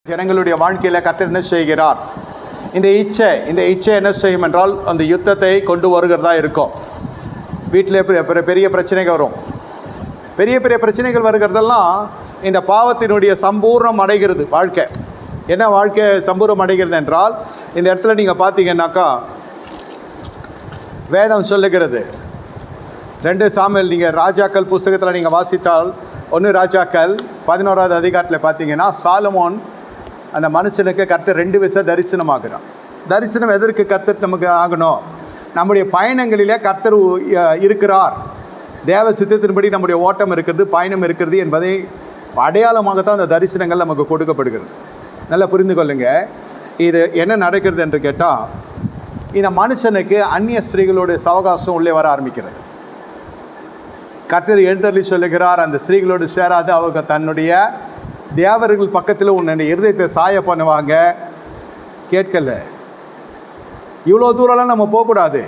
ஜனங்களுடைய வாழ்க்கையில் கர்த்தர் என்ன செய்கிறார்? இந்த இச்சை என்ன செய்யும் என்றால் அந்த யுத்தத்தை கொண்டு வருகிறதா இருக்கும். வீட்டில் பெரிய பிரச்சனைகள் வரும். பெரிய பிரச்சனைகள் வருகிறதெல்லாம் இந்த பாவத்தினுடைய சம்பூர்ணம் அடைகிறது. வாழ்க்கை என்ன வாழ்க்கை சம்பூர்ணம் அடைகிறது என்றால் இந்த இடத்துல நீங்கள் பார்த்தீங்கன்னாக்கா வேதம் சொல்லுகிறது. 2 சாமுவேல் நீங்கள் ராஜாக்கள் புஸ்தகத்தில் நீங்கள் வாசித்தால் 1 ராஜாக்கள் 11வது அதிகாரத்தில் பார்த்தீங்கன்னா சாலமோன் அந்த மனுஷனுக்கு கர்த்தர் 2 விஷயம் தரிசனமாகிறான். தரிசனம் எதற்கு கர்த்தர் நமக்கு ஆகணும்? நம்முடைய பயணங்களிலே கர்த்தர் இருக்கிறார், தேவ சித்தத்தின்படி நம்முடைய ஓட்டம் இருக்கிறது, பயணம் இருக்கிறது என்பதை அடையாளமாகத்தான் அந்த தரிசனங்கள் நமக்கு கொடுக்கப்படுகிறது. நல்லா புரிந்து கொள்ளுங்க. இது என்ன நடக்கிறது என்று கேட்டால், இந்த மனுஷனுக்கு அந்நிய ஸ்திரீகளோட சவகாசம் உள்ளே வர ஆரம்பிக்கிறது. கர்த்தர் எழுந்தருளி சொல்லுகிறார், அந்த ஸ்திரீகளோடு சேராது, அவங்க தன்னுடைய தேவர்கள் பக்கத்தில் உன்னுடைய இருதயத்தை சாய பண்ணுவாங்க. கேட்கல, இவ்வளோ தூரம்லாம் நம்ம போகக்கூடாது.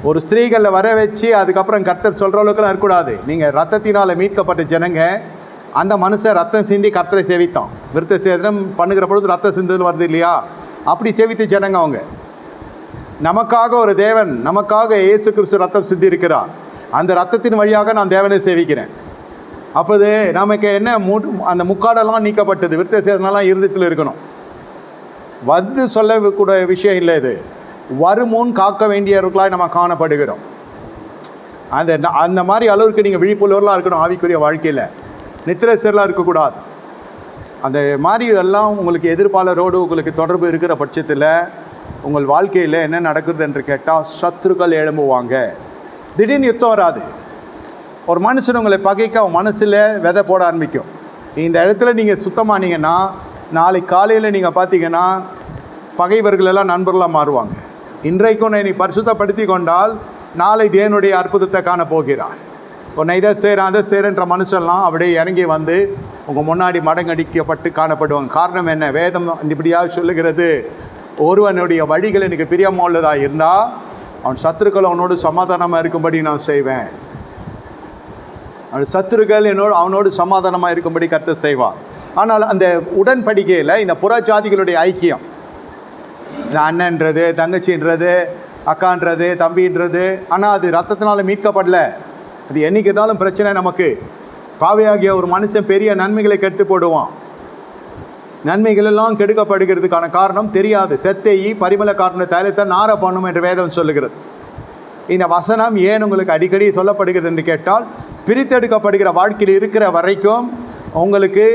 ஒரு ஸ்திரீகளில் வர வச்சு அதுக்கப்புறம் கர்த்தர் சொல்கிற அளவுக்குலாம் இருக்கக்கூடாது. நீங்கள் ரத்தத்தினால் மீட்கப்பட்ட ஜனங்க. அந்த மனுஷன் ரத்தம் சிந்தி கர்த்தரை சேவித்தான். விருத்த சேதனம் பண்ணுகிற பொழுது ரத்தம் சிந்துதல் வருது இல்லையா? அப்படி சேவித்த ஜனங்க அவங்க. நமக்காக ஒரு தேவன், நமக்காக இயேசு கிறிஸ்து ரத்தம் சிந்தி இருக்கிறார். அந்த ரத்தத்தின் வழியாக நான் தேவனை சேவிக்கிறேன். அப்போது நமக்கு என்ன அந்த முக்காடெல்லாம் நீக்கப்பட்டது. விருத்த சேதனெல்லாம் இருதயத்தில் இருக்கணும். வந்து சொல்லக்கூடிய விஷயம் இல்லை. இது வருமுன் காக்க வேண்டியவர்களாக நம்ம காணப்படுகிறோம். அந்த மாதிரி அளவுக்கு நீங்கள் விழிப்புள்ளவர்களாக இருக்கணும். ஆவிக்குரிய வாழ்க்கையில் நித்திரை சேரலாக இருக்கக்கூடாது. அந்த மாதிரி எல்லாம் உங்களுக்கு எதிர்ப்பாளரோடு உங்களுக்கு தொடர்பு இருக்கிற பட்சத்தில் உங்கள் வாழ்க்கையில் என்ன நடக்குது என்று கேட்டால் சத்துருக்கள் எழும்புவாங்க. திடீர்னு யுத்தம் வராது. ஒரு மனுஷன் உங்களை பகைக்க அவன் மனசில் விதை போட ஆரம்பிக்கும். இந்த இடத்துல நீங்கள் சுத்தமானீங்கன்னா நாளைக்கு காலையில் நீங்கள் பார்த்தீங்கன்னா பகைவர்கள் எல்லாம் நண்பர்களாக மாறுவாங்க. இன்றைக்கும் நீ பரிசுத்தப்படுத்தி கொண்டால் நாளை தேவனுடைய அற்புதத்தை காண போகிறார். உன்னை இதை செய்கிறேன் அதை செய்கிறேன்ற மனுஷன்லாம் அப்படியே இறங்கி வந்து உங்கள் முன்னாடி மடங்கடிக்கப்பட்டு காணப்படுவாங்க. காரணம் என்ன? வேதம் இப்படியாக சொல்லுகிறது, ஒருவனுடைய வழிகள் எனக்கு பிரியமாக உள்ளதாக இருந்தால் அவன் சத்துருக்கள் அவனோடு சமாதானமாக இருக்கும்படி நான் செய்வேன். அவன் சத்துருக்கள் அவனோடு சமாதானமாக இருக்கும்படி கர்த்தர் செய்வார். ஆனால் அந்த உடன்படிக்கையில் இந்த புற ஜாதிகளுடைய ஐக்கியம், இந்த அண்ணன்றது, தங்கச்சின்றது, அக்கான்றது, தம்பின்றது, ஆனால் அது ரத்தத்தினால் மீட்கப்படல. அது என்றைக்கு இருந்தாலும் பிரச்சனை. நமக்கு பாவையாகிய ஒரு மனுஷன் பெரிய நன்மைகளை கெட்டு போடுவான். நன்மைகள் எல்லாம் கெடுக்கப்படுகிறதுக்கான காரணம் தெரியாது. செத்தையி பரிமள காரண தைலத்தை நார பண்ணும் என்று வேதம் சொல்லுகிறது. இந்த வசனம் ஏன் உங்களுக்கு அடிக்கடி சொல்லப்படுகிறது என்று கேட்டால், பிரித்தெடுக்கப்படுகிற வாழ்க்கையில் இருக்கிற வரைக்கும் உங்களுக்கு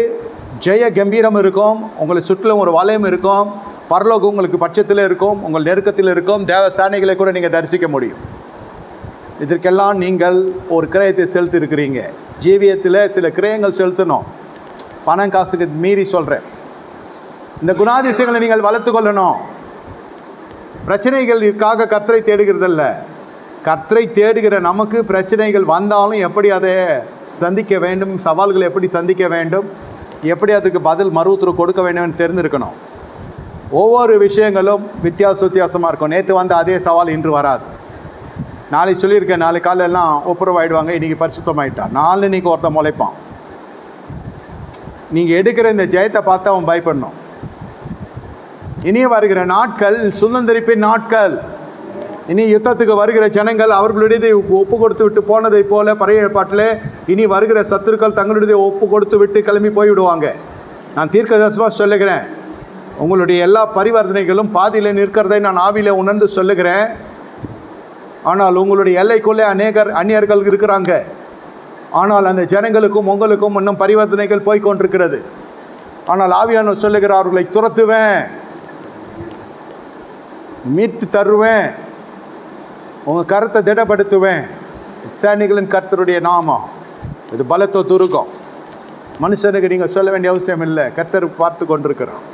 ஜெய கம்பீரம் இருக்கும், உங்களை சுற்றிலும் ஒரு வலயம் இருக்கும், பரலோகம் உங்களுக்கு பட்சத்தில் இருக்கும், உங்கள் நெருக்கத்தில் இருக்கும், தேவ சேனைகளை கூட நீங்கள் தரிசிக்க முடியும். இதற்கெல்லாம் நீங்கள் ஒரு கிரயத்தை செலுத்தி இருக்கிறீங்க. ஜீவியத்தில் சில கிரயங்கள் செலுத்தணும். பணம் காசுக்கு மீறி சொல்கிறேன். இந்த குணாதிசயங்களை நீங்கள் வளர்த்து கொள்ளணும். பிரச்சனைகளுக்காக கர்த்தரை தேடுகிறதல்ல. கர்த்தரை தேடுகிற நமக்கு பிரச்சனைகள் வந்தாலும் எப்படி அதை சந்திக்க வேண்டும், சவால்களை எப்படி சந்திக்க வேண்டும், எப்படி அதுக்கு பதில் மறுஉத்தரவு கொடுக்க வேண்டும்னு தெரிஞ்சிருக்கணும். ஒவ்வொரு விஷயங்களும் வித்தியாசமாக இருக்கும். நேற்று வந்த அதே சவால் இன்று வராது. நாளைக்கு சொல்லியிருக்கேன், நாளை காலையெல்லாம் ஒப்புரவாயிடுவாங்க, இன்றைக்கி பரிசுத்தமாயிட்டான், நாலு இன்றைக்கி ஒருத்தன் முளைப்பான். நீங்கள் எடுக்கிற இந்த ஜெயத்தை பார்த்து அவன் பயப்படணும். இனி வருகிற நாட்கள் சுதந்திரிப்பின் நாட்கள். இனி யுத்தத்துக்கு வருகிற ஜனங்கள் அவர்களுடையதை ஒப்பு கொடுத்து விட்டு போனதை போல பழைய ஏற்பாட்டில் இனி வருகிற சத்துருக்கள் தங்களுடைய ஒப்பு கொடுத்து விட்டு கிளம்பி போய்விடுவாங்க. நான் தீர்க்கதரிசனமாக சொல்லுகிறேன். உங்களுடைய எல்லா பரிவர்த்தனைகளும் பாதியில் நிற்கிறதை நான் ஆவியில் உணர்ந்து சொல்லுகிறேன். ஆனால் உங்களுடைய எல்லைக்குள்ளே அந்நியர்கள் இருக்கிறாங்க. ஆனால் அந்த ஜனங்களுக்கும் உங்களுக்கும் இன்னும் பரிவர்த்தனைகள் போய்கொண்டிருக்கிறது. ஆனால் ஆவியானவர் சொல்லுகிறார், அவர்களை துரத்துவேன், மீட்டு தருவேன், உங்கள் கருத்தை திடப்படுத்துவேன். சேனைகளின் கர்த்தருடைய நாமம் இது பலத்தோ துருக்கம். மனுஷனுக்கு நீங்கள் சொல்ல வேண்டிய அவசியம் இல்லை. கர்த்தர் பார்த்து கொண்டிருக்கிறோம்.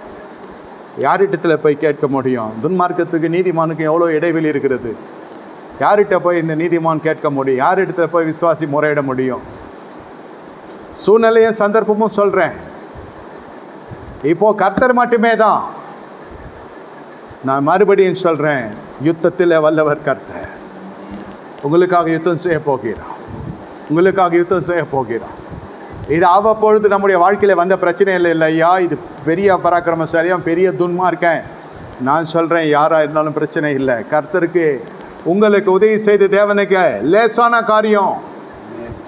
யாரிடத்தில் போய் கேட்க முடியும்? துன்மார்க்கத்துக்கு நீதிமானுக்கு எவ்வளோ இடைவெளி இருக்கிறது. யார்கிட்ட போய் இந்த நீதிமான் கேட்க முடியும்? யாரிடத்தில் போய் விசுவாசி முறையிட முடியும்? சூழ்நிலையும் சந்தர்ப்பமும் சொல்கிறேன். இப்போது கர்த்தர் மட்டுமே தான். நான் மறுபடியும் சொல்கிறேன், யுத்தத்தில் வல்லவர் கர்த்தர். உங்களுக்காக யுத்தம் செய்ய போகிறார். உங்களுக்காக யுத்தம் செய்ய போகிறார். இது அவ்வப்பொழுது நம்முடைய வாழ்க்கையில் வந்த பிரச்சனை இல்லை ஐயா, இது பெரிய பராக்கிரமசாலியாக பெரிய துன்மார்க்கன். நான் சொல்கிறேன், யாராக இருந்தாலும் பிரச்சனை இல்லை. கர்த்தருக்கு உங்களுக்கு உதவி செய்த தேவனுக்கு லேசான காரியம்.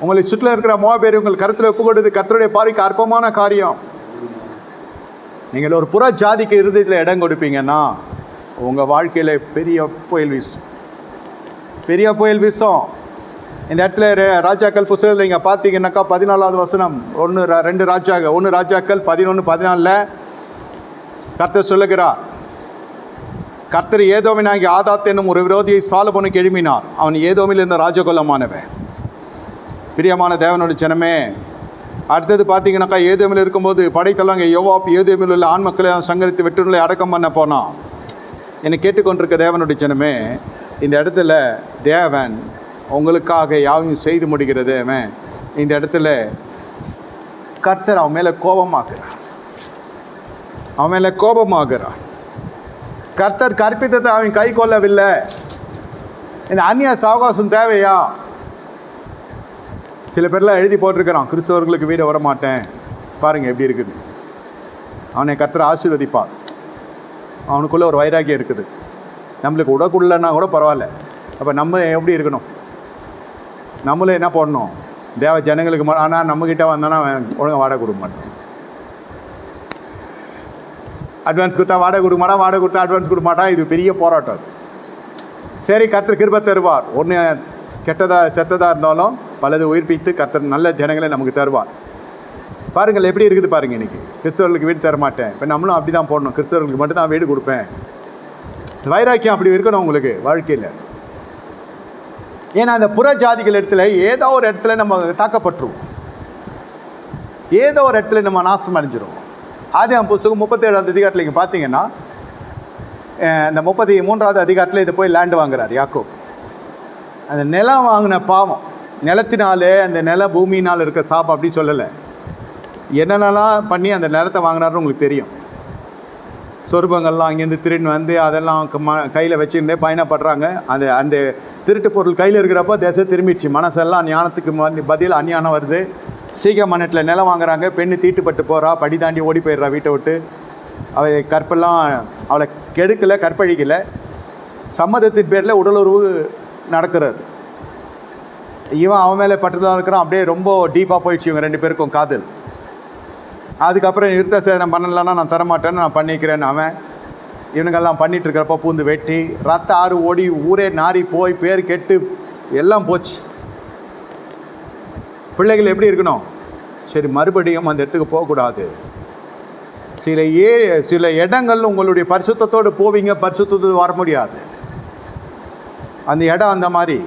உங்களை சுற்றில இருக்கிற மோபேர் உங்கள் கருத்தில் ஒப்பு கொடுத்து கர்த்தருடைய பார்வைக்கு அற்பமான காரியம். நீங்கள் ஒரு புற ஜாதிக்கு இருதயத்தில் இடம் கொடுப்பீங்கன்னா உங்கள் வாழ்க்கையில் பெரிய புயல் வீசும், பெரிய புயல் வீசும். இந்த இடத்துல ராஜாக்கள் புத்தகத்தில் நீங்கள் பார்த்தீங்கன்னாக்கா 14வது வசனம், 1 ராஜாக்கள் 11:14 கர்த்தர் சொல்லுகிறார், கர்த்தர் ஏதோமினாகிய ஆதாத் என்னும் ஒரு விரோதியை சாலமோனுக்கு எழுப்பினார். அவன் ஏதோமில் இருந்த ராஜகுலமானவன். பிரியமான தேவனுடைய ஜனமே, அடுத்தது பார்த்தீங்கன்னாக்கா ஏதோமில் இருக்கும்போது படைத்தலைவங்க யோவாப் ஏதோமில் உள்ள ஆண் மக்களை சங்கரித்து வெட்டுநூலை அடக்கம் பண்ண போனான். என்னை கேட்டுக்கொண்டிருக்க தேவனுடைய ஜனமே, இந்த இடத்துல தேவன் உங்களுக்காக யாவையும் செய்து முடிகிறது. அவன் இந்த இடத்துல கர்த்தர் அவன் மேலே கோபமாகிறார். கர்த்தர் கற்பித்ததை அவன் கை கொள்ளவில்லை. இந்த அந்நிய சாவகாசம் தேவையா? சில பேர்லாம் எழுதி போட்டிருக்கிறான், கிறிஸ்தவர்களுக்கு வீட வர மாட்டேன். பாருங்கள் எப்படி இருக்குது. அவனை கர்த்தர் ஆசீர்வதிப்பார். அவனுக்குள்ளே ஒரு வைராக்கியம் இருக்குது. நம்மளுக்கு உடக்குள்ளன்னா கூட பரவாயில்ல. அப்போ நம்ம எப்படி இருக்கணும்? நம்மளும் என்ன போடணும்? தேவ ஜனங்களுக்கு ஆனால் நம்மக்கிட்ட வந்தோன்னா ஒழுங்காக வாடகை கொடுக்க மாட்டோம். அட்வான்ஸ் கொடுத்தா வாடகை கொடுக்க மாட்டான், வாடகை கொடுத்தா அட்வான்ஸ் கொடுக்க மாட்டான். இது பெரிய போராட்டம். சரி, கர்த்தர் கிருபை தருவார். ஒன்று செத்ததாக இருந்தாலும் பலது உயிர்ப்பித்து கர்த்தர் நல்ல ஜனங்களை நமக்கு தருவார். பாருங்கள் எப்படி இருக்குது பாருங்கள். இன்றைக்கி கிறிஸ்தவர்களுக்கு வீடு தரமாட்டேன். இப்போ நம்மளும் அப்படி தான் போடணும். கிறிஸ்தவர்களுக்கு மட்டும்தான் வீடு கொடுப்பேன். வைராக்கியம் அப்படி இருக்கணும் உங்களுக்கு வாழ்க்கையில். ஏன்னா அந்த புற ஜாதிகள் இடத்துல ஏதோ ஒரு இடத்துல நம்ம தாக்கப்பட்டுருவோம், ஏதோ ஒரு இடத்துல நம்ம நாசம் அடைஞ்சிருவோம். ஆதியாகமம் புத்தகம் 37வது அதிகாரத்தில் இங்கே பார்த்தீங்கன்னா, இந்த 33வது அதிகாரத்தில் இதை போய் லேண்டு வாங்குறார் யாக்கோப். அந்த நிலம் வாங்கின பாவம், நிலத்தினாலே அந்த நில பூமியினால் இருக்க சாபம் அப்படி சொல்லலை. என்னென்னலாம் பண்ணி அந்த நிலத்தை வாங்கினாருன்னு உங்களுக்கு தெரியும். சொருபங்கள்லாம் அங்கேருந்து திருடின்னு வந்து அதெல்லாம் கையில் வச்சுக்கிட்டே பயணப்படுறாங்க. அந்த திருட்டு பொருள் கையில் இருக்கிறப்போ தேசம் திரும்பிடுச்சு. மனசெல்லாம் ஞானத்துக்கு பதில் அஞ்ஞானம் வருது. சீக்கிரம் நிலம் வாங்குறாங்க. பெண்ணு தீட்டுப்பட்டு போகிறா, படி தாண்டி ஓடி போயிடுறா வீட்டை விட்டு. அவளை கற்பெல்லாம் அவளை கெடுக்கலை, கற்பழிக்கலை, சம்மதத்தின் பேரில் உடலுறவு நடக்கிறது. இவன் அவன் மேலே பட்டுதான் இருக்கிறான். அப்படியே ரொம்ப டீப்பாக போயிடுச்சு இவங்க 2 பேருக்கும் காதல். அதுக்கப்புறம் நிறுத்த சேதனம் பண்ணலைன்னா நான் தரமாட்டேன்னு நான் பண்ணிக்கிறேன்னு அவன். இவனுங்கெல்லாம் பண்ணிகிட்டு இருக்கிறப்ப பூந்து வெட்டி ரத்த ஆறு ஓடி ஊரே நாரி போய் பேர் கெட்டு எல்லாம் போச்சு. பிள்ளைகள் எப்படி இருக்கணும்? சரி, மறுபடியும் அந்த இடத்துக்கு போகக்கூடாது. சில இடங்கள் உங்களுடைய பரிசுத்தத்தோடு போவீங்க, பரிசுத்தத்தோடு வர முடியாது. அந்த இடம் அந்த மாதிரி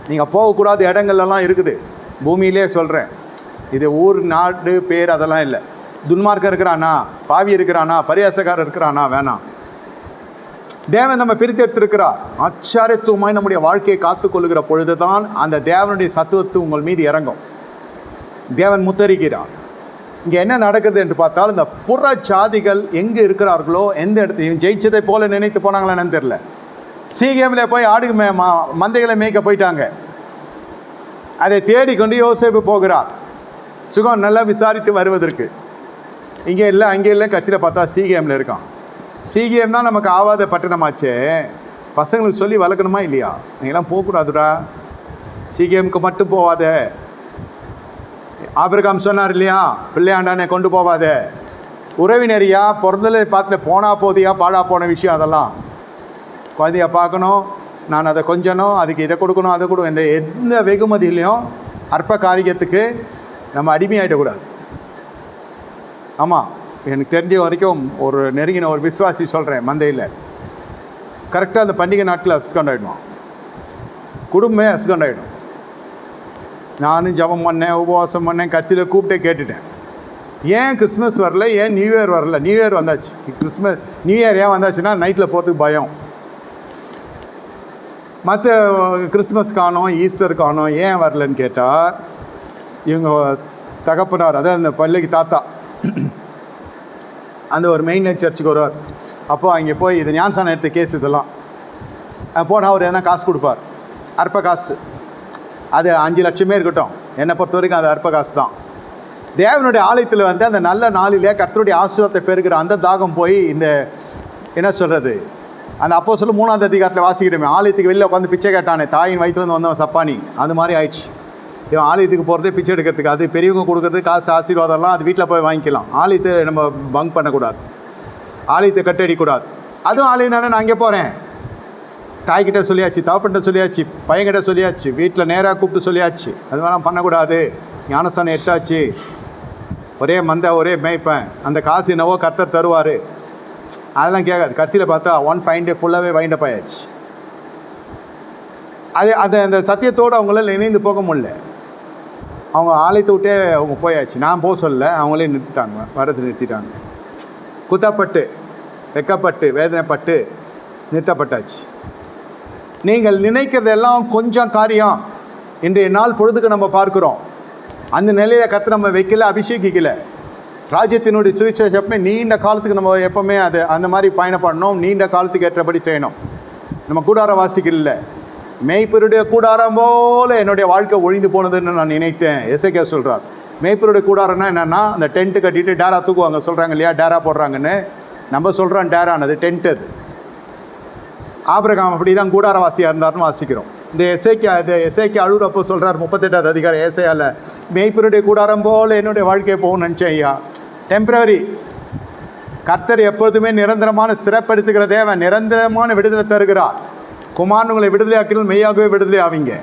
நீங்கள் போகக்கூடாத இடங்கள்லாம் இருக்குது. பூமியிலே சொல்கிறேன், இது ஊர் நாடு பேர் அதெல்லாம் இல்லை. துன்மார்க்கம் இருக்கிறானா, பாவி இருக்கிறானா, பரியாசக்காரர் இருக்கிறானா, வேணாம். தேவன் நம்ம பிரித்து எடுத்திருக்கிறார். ஆச்சரியத்துவமாய் நம்முடைய வாழ்க்கையை காத்துக்கொள்ளுகிற பொழுது தான் அந்த தேவனுடைய சத்துவத்து உங்கள் மீது இறங்கும். தேவன் முத்தரிக்கிறார். இங்கே என்ன நடக்குது என்று பார்த்தால், இந்த புற சாதிகள் எங்கே இருக்கிறார்களோ, எந்த இடத்தையும் ஜெயிச்சதை போல நினைத்து போனாங்களா என்னன்னு தெரியல. சீகேமில் போய் ஆடு மந்தைகளை மேய்க்க போயிட்டாங்க. அதை தேடிக்கொண்டு யோசேப்பு போகிறார், சுகம் நல்லா விசாரித்து வருவதற்கு. இங்கே இல்லை அங்கே இல்லை, கடைசியில் பார்த்தா சீகேமில் இருக்கான். சீகேம் தான் நமக்கு ஆவாத பட்டணமாச்சே. பசங்களுக்கு சொல்லி வளர்க்கணுமா இல்லையா? நீங்களாம் போகக்கூடாதுடா, சீகேமுக்கு மட்டும் போவாத. ஆபிரகாம் சொன்னார் இல்லையா, பிள்ளையாண்டானே கொண்டு போவாத. உறவினரியா பிறந்தல பார்த்துல போனால் போதியா பாழா போன விஷயம் அதெல்லாம். குழந்தைய பார்க்கணும், நான் அதை கொஞ்சணும், அதுக்கு இதை கொடுக்கணும், அதை கொடுக்கணும். எந்த வெகுமதியிலையும் அற்ப காரியத்துக்கு நம்ம அடிமையாகிடக்கூடாது. ஆமாம், எனக்கு தெரிஞ்ச வரைக்கும் ஒரு நெருங்கின ஒரு விசுவாசி சொல்கிறேன், மந்தையில் கரெக்டாக அந்த பண்டிகை நாட்டில் அப்ஸ்கண்ட் ஆகிடுவான், குடும்பமே அப்ஸ்கண்ட் ஆகிடும். நானும் ஜபம் பண்ணேன், உபவாசம் பண்ணேன், கடைசியில் கூப்பிட்டே கேட்டுட்டேன், ஏன் கிறிஸ்மஸ் வரல, ஏன் நியூ இயர் வரல? நியூ இயர் வந்தாச்சு, நியூ இயர் ஏன் வந்தாச்சுன்னா நைட்டில் போகிறதுக்கு பயம். மற்ற கிறிஸ்மஸ் காணோம், ஈஸ்டர் காணோம், ஏன் வரலன்னு கேட்டால், இவங்க தகப்பனார், அதாவது அந்த பள்ளிக்கு தாத்தா அந்த ஒரு மெயின் நைட் சர்ச்சுக்கு வருவார். அப்போது அங்கே போய் இது ஞானசானம் எடுத்த கேஸ் இதெல்லாம் போனால் அவர் எதனா காசு கொடுப்பார், அற்ப காசு. அது 5 லட்சமே இருக்கட்டும், என்னை பொறுத்த வரைக்கும் அது அற்ப காசு தான். தேவனுடைய ஆலயத்தில் வந்து அந்த நல்ல நாளிலே கர்த்தருடைய ஆசீர்வாதத்தை பெறுகிற அந்த தாகம் போய் இந்த என்ன சொல்கிறது, அந்த அப்போஸ்தலர் 3ஆம் அதிகாரத்தில் வாசிக்கிறோமே, ஆலயத்துக்கு வெளியில் உட்காந்து பிச்சை கேட்டானே, தாயின் வயிற்றுலேருந்து வந்தவன் சப்பானி, அது மாதிரி ஆயிடுச்சு. இவன் ஆலயத்துக்கு போகிறதே பிச்சை எடுக்கிறதுக்கு, அது பெரியவங்க கொடுக்குறது காசு ஆசீர்வாதம்லாம் அது வீட்டில் போய் வாங்கிக்கலாம். ஆலயத்தை நம்ம பங்க் பண்ணக்கூடாது, ஆலயத்தை கட்டடிக்கூடாது. அதுவும் ஆலயம் தானே, நான் அங்கே போகிறேன், தாய்கிட்ட சொல்லியாச்சு, தகப்பன்கிட்ட சொல்லியாச்சு, பையன்கிட்ட சொல்லியாச்சு, வீட்டில் நேராக கூப்பிட்டு சொல்லியாச்சு, அது மாதிரிலாம் பண்ணக்கூடாது. ஞானஸ்தானம் எடுத்தாச்சு, ஒரே மந்தை ஒரே மேய்ப்பேன், அந்த காசு என்னவோ கர்த்தர் தருவார், அதெல்லாம் கேட்காது. கடைசியில் பார்த்தா 1 ஃபைன் டே ஃபுல்லாகவே வைண்டப் ஆயாச்சு. அந்த சத்தியத்தோடு அவங்களால இணைந்து போக முடியல. அவங்க ஆலயத்தை விட்டே அவங்க போயாச்சு. நான் போக சொல்ல, அவங்களே நிறுத்திட்டாங்க, வரது நிறுத்திட்டாங்க. குத்தப்பட்டு வெக்கப்பட்டு வேதனைப்பட்டு நிறுத்தப்பட்டாச்சு. நீங்கள் நினைக்கிறதெல்லாம் கொஞ்சம் காரியம் இன்றைய நாள் பொழுதுக்கு நம்ம பார்க்குறோம். அந்த நிலையில் கர்த்தர் நம்ம வைக்கல, அபிஷேகிக்கலை. ராஜ்யத்தினுடைய சுவிசேஷமே நீண்ட காலத்துக்கு நம்ம எப்போவுமே அது அந்த மாதிரி பயணப்படணும், நீண்ட காலத்துக்கு ஏற்றபடி செய்யணும். நம்ம கூடார வாசிகள் இல்லை, மேய்ப்பருடைய கூடாரம் போல் என்னுடைய வாழ்க்கை ஒழிந்து போனதுன்னு நான் நினைத்தேன். எசேக்கியா சொல்கிறார். மேய்ப்பருடைய கூடாரம்னா என்னென்னா, அந்த டென்ட்டு கட்டிட்டு டேரா தூக்குவாங்க, சொல்கிறாங்க இல்லையா, டேரா போடுறாங்கன்னு. நம்ம சொல்கிறோம் டேரானது டென்ட். அது ஆபிரகாம் அப்படி தான் கூடாரவாசியாக இருந்தார்னு வாசிக்கிறோம். இந்த எசேக்கியா அழுகிறப்போ சொல்கிறார் 38ஆவது அதிகாரம் ஏசாயால, மேய்ப்பருடைய கூடாரம் போல் என்னுடைய வாழ்க்கையை போகணும்னு நினச்சேன் ஐயா. டெம்பரவரி. கர்த்தர் எப்பொழுதுமே நிரந்தரமான சிறப்படுத்துகிற தேவன், நிரந்தரமான விடுதலை தருகிறார். குமாரனுங்களை விடுதலை ஆக்கினால் மெய்யாகவே விடுதலை ஆவீங்க.